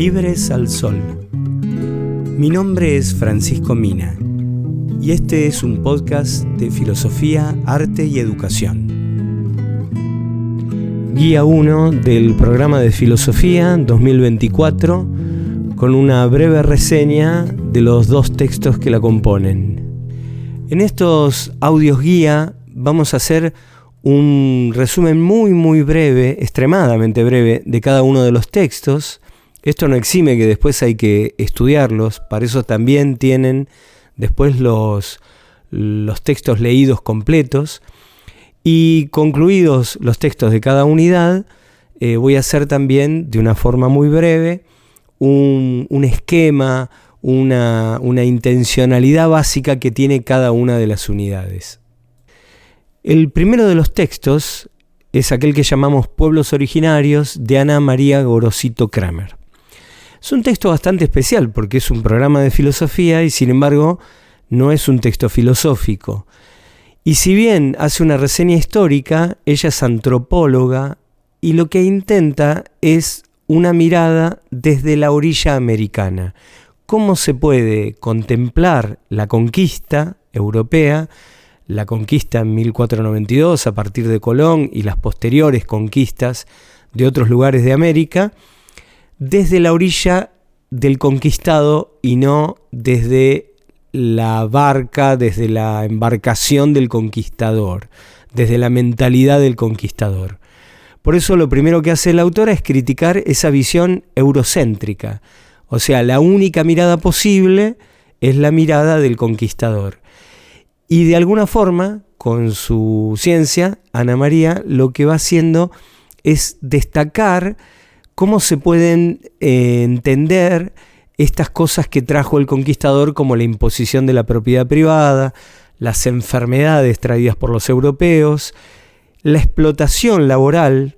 Libres al Sol. Mi nombre es Francisco Mina y este es un podcast de filosofía, arte y educación. Guía 1 del programa de filosofía 2024 con una breve reseña de los 2 textos que la componen. En estos audios guía vamos a hacer un resumen muy breve, extremadamente breve, de cada uno de los textos. Esto no exime que después hay que estudiarlos, para eso también tienen después los textos leídos completos. Y concluidos los textos de cada unidad, voy a hacer también de una forma muy breve un esquema, una intencionalidad básica que tiene cada una de las unidades. El primero de los textos es aquel que llamamos Pueblos Originarios, de Ana María Gorosito Kramer. Es un texto bastante especial porque es un programa de filosofía y sin embargo no es un texto filosófico. Y si bien hace una reseña histórica, ella es antropóloga y lo que intenta es una mirada desde la orilla americana. ¿Cómo se puede contemplar la conquista europea, la conquista en 1492 a partir de Colón y las posteriores conquistas de otros lugares de América, desde la orilla del conquistado y no desde la barca, desde la embarcación del conquistador, desde la mentalidad del conquistador? Por eso lo primero que hace la autora es criticar esa visión eurocéntrica, o sea, la única mirada posible es la mirada del conquistador. Y de alguna forma, con su ciencia, Ana María lo que va haciendo es destacar cómo se pueden entender estas cosas que trajo el conquistador, como la imposición de la propiedad privada, las enfermedades traídas por los europeos, la explotación laboral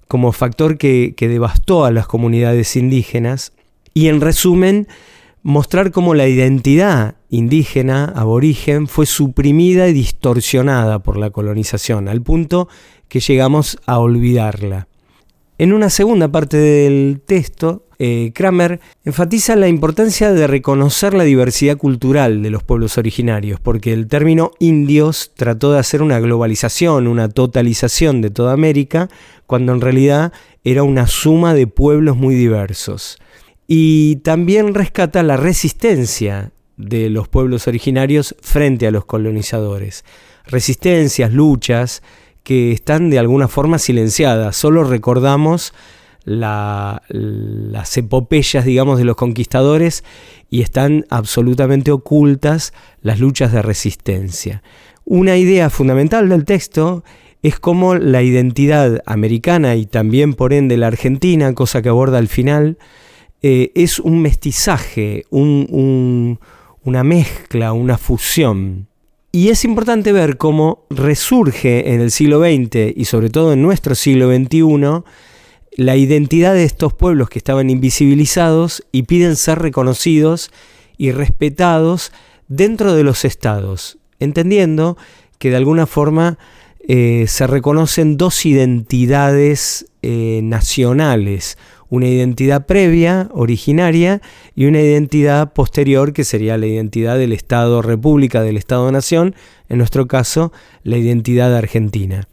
como factor que devastó a las comunidades indígenas, y en resumen, mostrar cómo la identidad indígena, aborigen, fue suprimida y distorsionada por la colonización, al punto que llegamos a olvidarla. En una segunda parte del texto, Kramer enfatiza la importancia de reconocer la diversidad cultural de los pueblos originarios, porque el término indios trató de hacer una globalización, una totalización de toda América, cuando en realidad era una suma de pueblos muy diversos. Y también rescata la resistencia de los pueblos originarios frente a los colonizadores. Resistencias, luchas que están de alguna forma silenciadas. Solo recordamos las epopeyas, digamos, de los conquistadores y están absolutamente ocultas las luchas de resistencia. Una idea fundamental del texto es cómo la identidad americana y también por ende la argentina, cosa que aborda al final, es un mestizaje, una mezcla, una fusión. Y es importante ver cómo resurge en el siglo XX y sobre todo en nuestro siglo XXI la identidad de estos pueblos que estaban invisibilizados y piden ser reconocidos y respetados dentro de los estados, entendiendo que de alguna forma se reconocen 2 identidades nacionales, una identidad previa, originaria, y una identidad posterior, que sería la identidad del Estado-República, del Estado-Nación, en nuestro caso, la identidad argentina.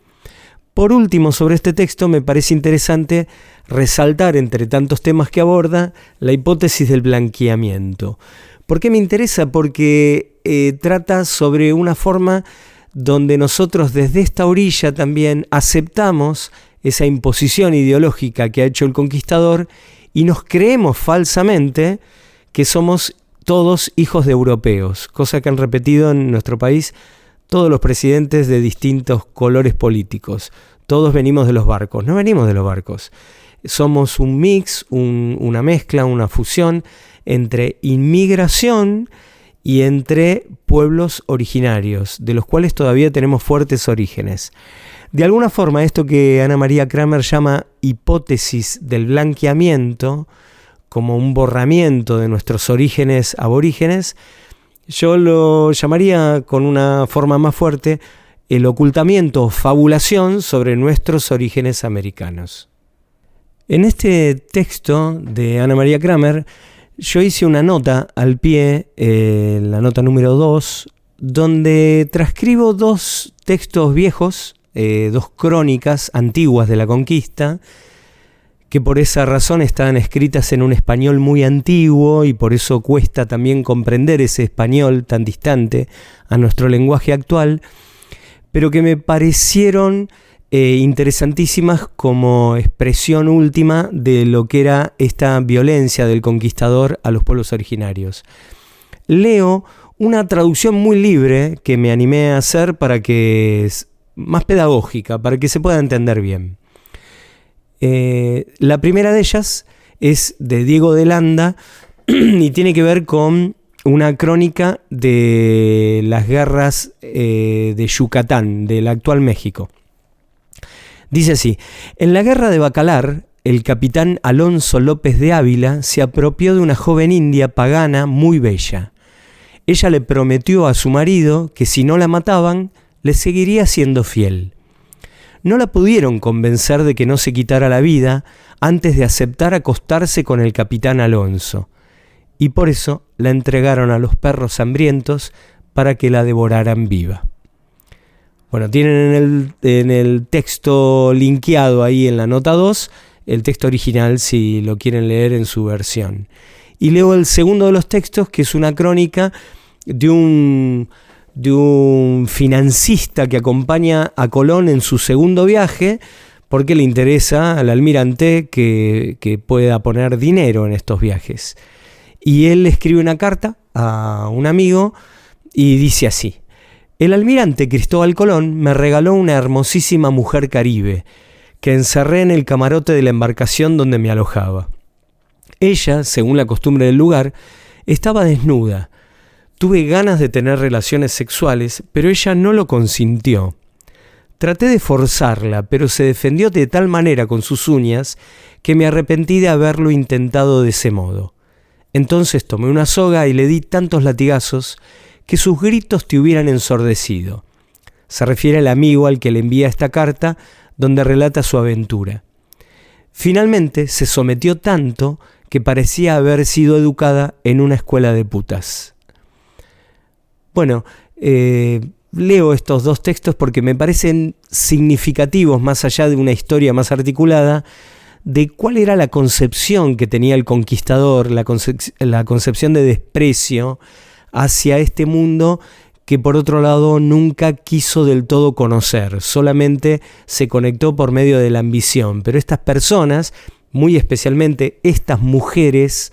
Por último, sobre este texto me parece interesante resaltar, entre tantos temas que aborda, la hipótesis del blanqueamiento. ¿Por qué me interesa? Porque trata sobre una forma donde nosotros desde esta orilla también aceptamos esa imposición ideológica que ha hecho el conquistador y nos creemos falsamente que somos todos hijos de europeos, cosa que han repetido en nuestro país todos los presidentes de distintos colores políticos. Todos venimos de los barcos. No venimos de los barcos. Somos un mix, una mezcla, una fusión entre inmigración y entre pueblos originarios, de los cuales todavía tenemos fuertes orígenes. De alguna forma, esto que Ana María Kramer llama hipótesis del blanqueamiento, como un borramiento de nuestros orígenes aborígenes, yo lo llamaría con una forma más fuerte el ocultamiento o fabulación sobre nuestros orígenes americanos. En este texto de Ana María Kramer, yo hice una nota al pie, la nota número 2, donde transcribo dos textos viejos, dos crónicas antiguas de la conquista, que por esa razón están escritas en un español muy antiguo y por eso cuesta también comprender ese español tan distante a nuestro lenguaje actual, pero que me parecieron interesantísimas como expresión última de lo que era esta violencia del conquistador a los pueblos originarios. Leo una traducción muy libre que me animé a hacer para que es más pedagógica, para que se pueda entender bien. La primera de ellas es de Diego de Landa y tiene que ver con una crónica de las guerras de Yucatán, del actual México. Dice así: en la guerra de Bacalar, el capitán Alonso López de Ávila se apropió de una joven india pagana muy bella. Ella le prometió a su marido que si no la mataban, le seguiría siendo fiel. No la pudieron convencer de que no se quitara la vida antes de aceptar acostarse con el capitán Alonso, y por eso la entregaron a los perros hambrientos para que la devoraran viva. Bueno, tienen en el texto linkeado ahí en la nota 2 el texto original si lo quieren leer en su versión. Y leo el segundo de los textos, que es una crónica de un financista que acompaña a Colón en su segundo viaje porque le interesa al almirante que pueda poner dinero en estos viajes. Y él escribe una carta a un amigo y dice así: el almirante Cristóbal Colón me regaló una hermosísima mujer caribe que encerré en el camarote de la embarcación donde me alojaba. Ella, según la costumbre del lugar, estaba desnuda. Tuve ganas de tener relaciones sexuales, pero ella no lo consintió. Traté de forzarla, pero se defendió de tal manera con sus uñas que me arrepentí de haberlo intentado de ese modo. Entonces tomé una soga y le di tantos latigazos que sus gritos te hubieran ensordecido. Se refiere al amigo al que le envía esta carta, donde relata su aventura. Finalmente se sometió tanto que parecía haber sido educada en una escuela de putas. Bueno, leo estos dos textos porque me parecen significativos, más allá de una historia más articulada, de cuál era la concepción que tenía el conquistador, la concepción de desprecio hacia este mundo que por otro lado nunca quiso del todo conocer, solamente se conectó por medio de la ambición. Pero estas personas, muy especialmente estas mujeres,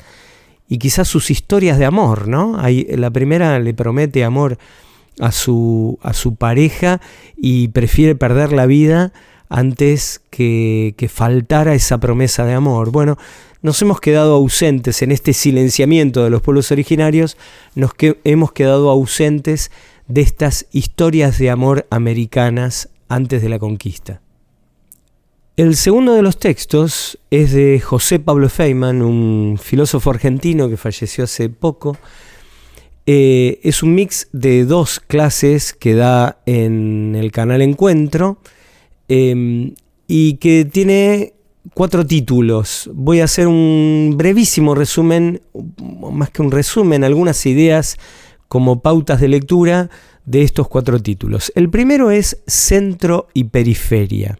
y quizás sus historias de amor, ¿no? La primera le promete amor a su pareja y prefiere perder la vida antes que faltara esa promesa de amor. Bueno, nos hemos quedado ausentes en este silenciamiento de los pueblos originarios, hemos quedado ausentes de estas historias de amor americanas antes de la conquista. El segundo de los textos es de José Pablo Feynman, un filósofo argentino que falleció hace poco. Es un mix de dos clases que da en el canal Encuentro y que tiene 4 títulos. Voy a hacer un brevísimo resumen, más que un resumen, algunas ideas como pautas de lectura de estos 4 títulos. El primero es Centro y Periferia.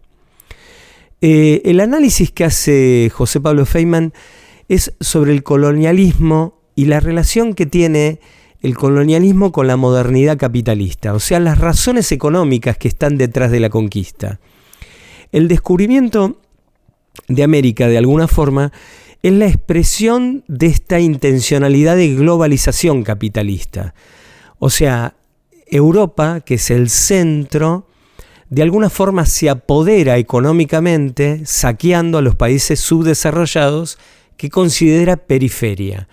El análisis que hace José Pablo Feynman es sobre el colonialismo y la relación que tiene el colonialismo con la modernidad capitalista, o sea, las razones económicas que están detrás de la conquista. El descubrimiento de América, de alguna forma, es la expresión de esta intencionalidad de globalización capitalista. O sea, Europa, que es el centro, de alguna forma se apodera económicamente, saqueando a los países subdesarrollados que considera periferia.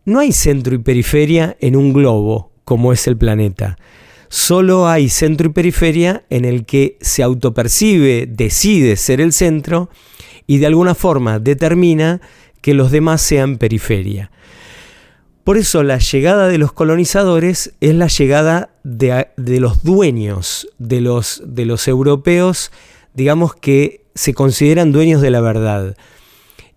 No hay centro y periferia en un globo, como es el planeta. Solo hay centro y periferia en el que se autopercibe, decide ser el centro y de alguna forma determina que los demás sean periferia. Por eso la llegada de los colonizadores es la llegada de los dueños, de los europeos, digamos que se consideran dueños de la verdad.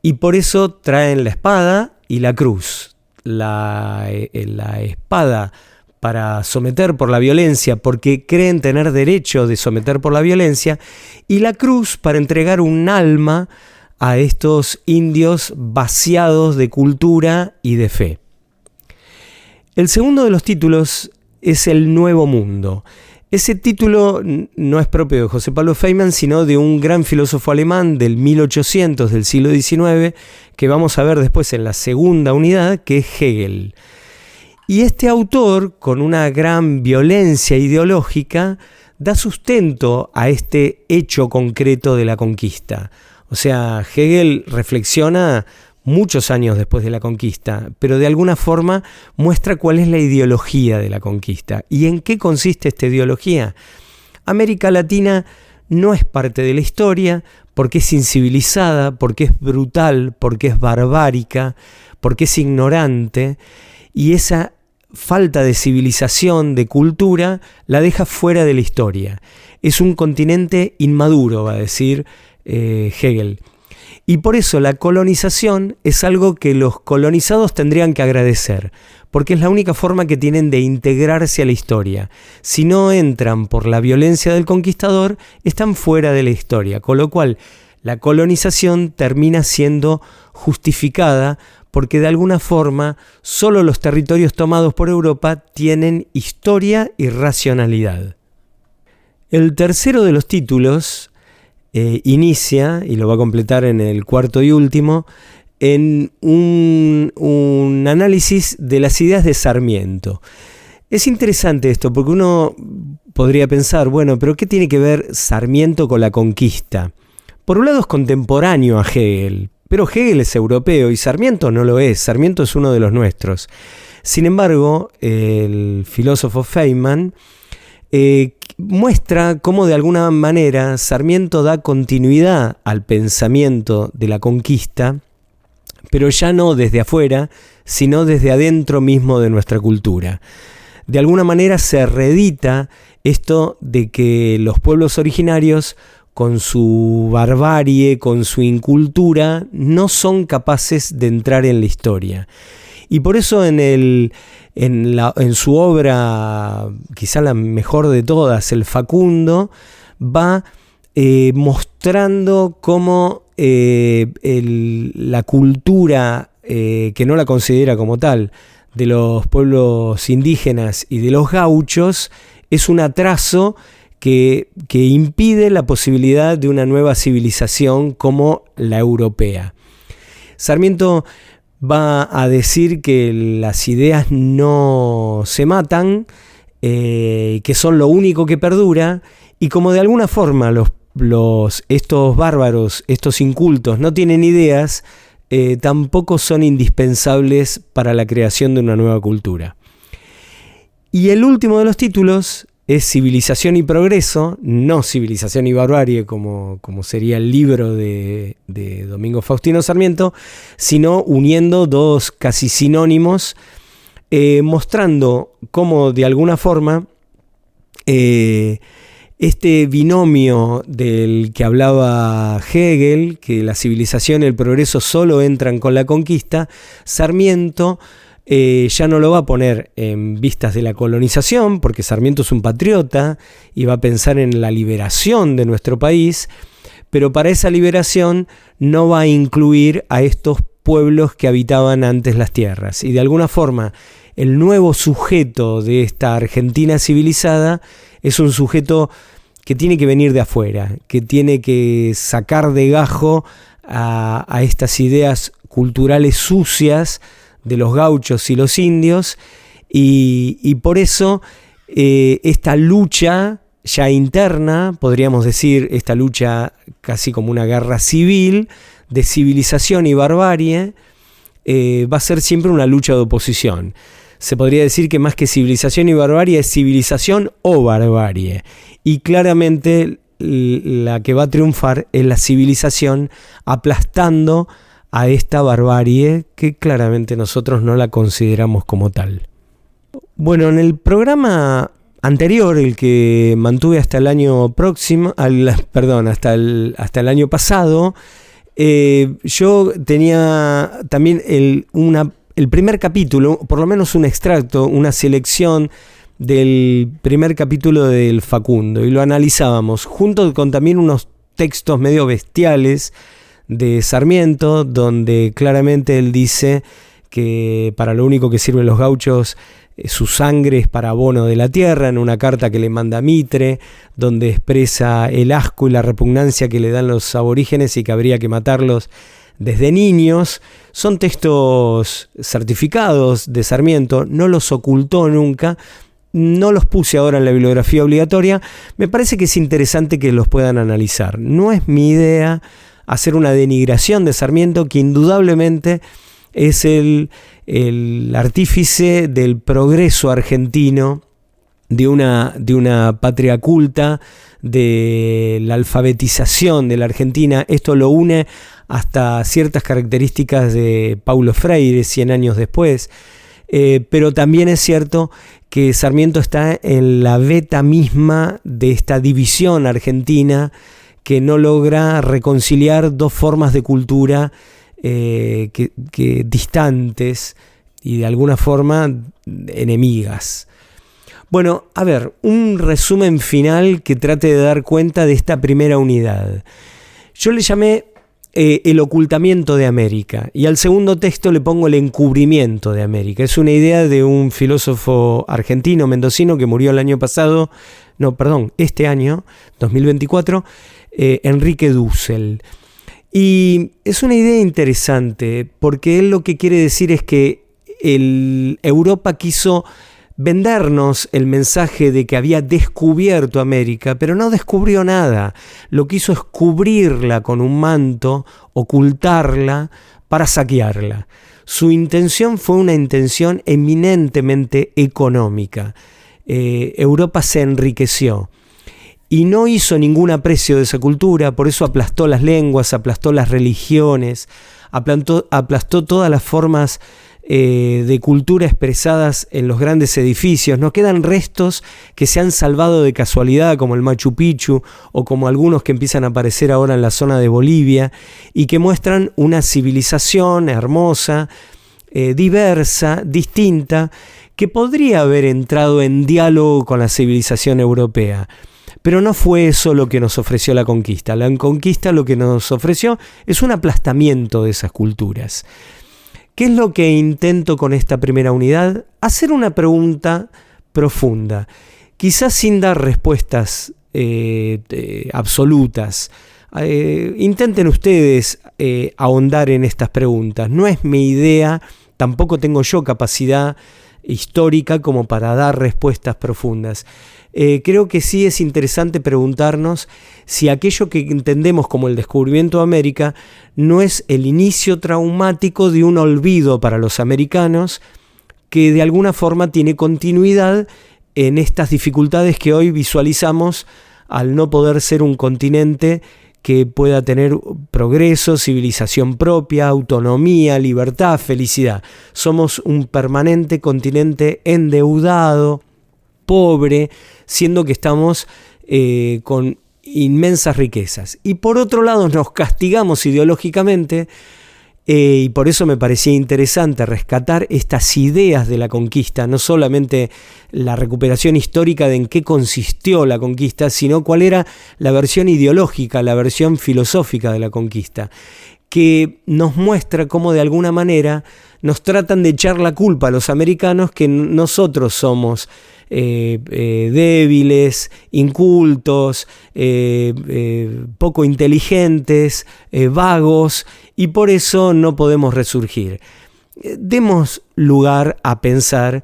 y por eso traen la espada y la cruz. La espada para someter por la violencia, porque creen tener derecho de someter por la violencia, y la cruz para entregar un alma a estos indios vaciados de cultura y de fe. El segundo de los títulos es El Nuevo Mundo. Ese título no es propio de José Pablo Feynman, sino de un gran filósofo alemán del 1800, del siglo XIX, que vamos a ver después en la segunda unidad, que es Hegel. Y este autor, con una gran violencia ideológica, da sustento a este hecho concreto de la conquista. O sea, Hegel reflexiona muchos años después de la conquista, pero de alguna forma muestra cuál es la ideología de la conquista. ¿Y en qué consiste esta ideología? América Latina no es parte de la historia porque es incivilizada, porque es brutal, porque es barbárica, porque es ignorante, y esa falta de civilización, de cultura, la deja fuera de la historia. Es un continente inmaduro, va a decir Hegel. Y por eso la colonización es algo que los colonizados tendrían que agradecer, porque es la única forma que tienen de integrarse a la historia. Si no entran por la violencia del conquistador, están fuera de la historia, con lo cual la colonización termina siendo justificada porque de alguna forma solo los territorios tomados por Europa tienen historia y racionalidad. El tercero de los títulos inicia, y lo va a completar en el cuarto y último, en un análisis de las ideas de Sarmiento. Es interesante esto, porque uno podría pensar, bueno, pero ¿qué tiene que ver Sarmiento con la conquista? Por un lado es contemporáneo a Hegel, pero Hegel es europeo y Sarmiento no lo es. Sarmiento es uno de los nuestros. Sin embargo, el filósofo Feynman muestra cómo de alguna manera Sarmiento da continuidad al pensamiento de la conquista, pero ya no desde afuera, sino desde adentro mismo de nuestra cultura. De alguna manera se reedita esto de que los pueblos originarios, con su barbarie, con su incultura, no son capaces de entrar en la historia. Y por eso en su obra, quizá la mejor de todas, El Facundo, va mostrando cómo la cultura, que no la considera como tal, de los pueblos indígenas y de los gauchos, es un atraso que impide la posibilidad de una nueva civilización como la europea. Sarmiento va a decir que las ideas no se matan, que son lo único que perdura, y como de alguna forma estos bárbaros, estos incultos no tienen ideas, tampoco son indispensables para la creación de una nueva cultura. Y el último de los títulos es Civilización y Progreso, no Civilización y Barbarie, como sería el libro de Domingo Faustino Sarmiento, sino uniendo dos casi sinónimos, mostrando cómo de alguna forma este binomio del que hablaba Hegel, que la civilización y el progreso solo entran con la conquista, Sarmiento ya no lo va a poner en vistas de la colonización, porque Sarmiento es un patriota y va a pensar en la liberación de nuestro país, pero para esa liberación no va a incluir a estos pueblos que habitaban antes las tierras. Y de alguna forma, el nuevo sujeto de esta Argentina civilizada es un sujeto que tiene que venir de afuera, que tiene que sacar de gajo a estas ideas culturales sucias de los gauchos y los indios, y por eso esta lucha ya interna, podríamos decir, esta lucha casi como una guerra civil de civilización y barbarie, va a ser siempre una lucha de oposición. Se podría decir que más que civilización y barbarie es civilización o barbarie, y claramente la que va a triunfar es la civilización, aplastando a esta barbarie que claramente nosotros no la consideramos como tal. Bueno, en el programa anterior, el que mantuve hasta el año próximo, hasta el año pasado, Yo tenía también el primer capítulo, por lo menos un extracto, una selección del primer capítulo del Facundo, y lo analizábamos, junto con también unos textos medio bestiales de Sarmiento, donde claramente él dice que para lo único que sirven los gauchos, su sangre es para abono de la tierra, en una carta que le manda a Mitre, donde expresa el asco y la repugnancia que le dan los aborígenes y que habría que matarlos desde niños. Son textos certificados de Sarmiento, no los ocultó nunca, no los puse ahora en la bibliografía obligatoria. Me parece que es interesante que los puedan analizar. No es mi idea hacer una denigración de Sarmiento, que indudablemente es el artífice del progreso argentino, de una patria culta, de la alfabetización de la Argentina. Esto lo une hasta ciertas características de Paulo Freire 100 años después, pero también es cierto que Sarmiento está en la veta misma de esta división argentina que no logra reconciliar dos formas de cultura que distantes y de alguna forma enemigas. Bueno, a ver, un resumen final que trate de dar cuenta de esta primera unidad. Yo le llamé el ocultamiento de América, y al segundo texto le pongo el encubrimiento de América. Es una idea de un filósofo argentino, mendocino, que murió este año, 2024, Enrique Dussel. Y es una idea interesante, porque él lo que quiere decir es que Europa quiso vendernos el mensaje de que había descubierto América, pero no descubrió nada. Lo que hizo es cubrirla con un manto, ocultarla para saquearla. Su intención fue una intención eminentemente económica. Europa se enriqueció y no hizo ningún aprecio de esa cultura, por eso aplastó las lenguas, aplastó las religiones, aplastó todas las formas de cultura expresadas en los grandes edificios. No quedan restos que se han salvado de casualidad, como el Machu Picchu o como algunos que empiezan a aparecer ahora en la zona de Bolivia, y que muestran una civilización hermosa, diversa, distinta, que podría haber entrado en diálogo con la civilización europea. Pero no fue eso lo que nos ofreció la conquista. La conquista lo que nos ofreció es un aplastamiento de esas culturas. ¿Qué es lo que intento con esta primera unidad? Hacer una pregunta profunda, quizás sin dar respuestas absolutas. Intenten ustedes ahondar en estas preguntas. No es mi idea, tampoco tengo yo capacidad histórica como para dar respuestas profundas. Creo que sí es interesante preguntarnos si aquello que entendemos como el descubrimiento de América no es el inicio traumático de un olvido para los americanos que de alguna forma tiene continuidad en estas dificultades que hoy visualizamos al no poder ser un continente que pueda tener progreso, civilización propia, autonomía, libertad, felicidad. Somos un permanente continente endeudado, pobre, siendo que estamos con inmensas riquezas. Y por otro lado nos castigamos ideológicamente, y por eso me parecía interesante rescatar estas ideas de la conquista, no solamente la recuperación histórica de en qué consistió la conquista, sino cuál era la versión ideológica, la versión filosófica de la conquista, que nos muestra cómo de alguna manera nos tratan de echar la culpa a los americanos que nosotros somos débiles, incultos, poco inteligentes, vagos, y por eso no podemos resurgir. Demos lugar a pensar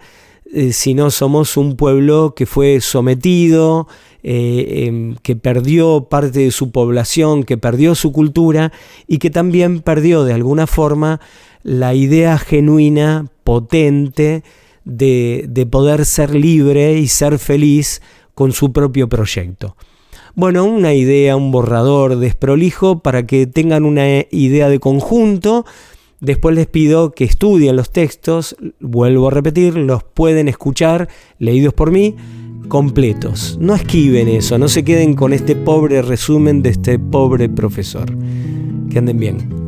si no somos un pueblo que fue sometido, que perdió parte de su población, que perdió su cultura y que también perdió de alguna forma la idea genuina, potente, de poder ser libre y ser feliz con su propio proyecto. Bueno, una idea, un borrador desprolijo para que tengan una idea de conjunto. Después les pido que estudien los textos, vuelvo a repetir, los pueden escuchar leídos por mí completos. No esquiven eso, no se queden con este pobre resumen de este pobre profesor. Que anden bien.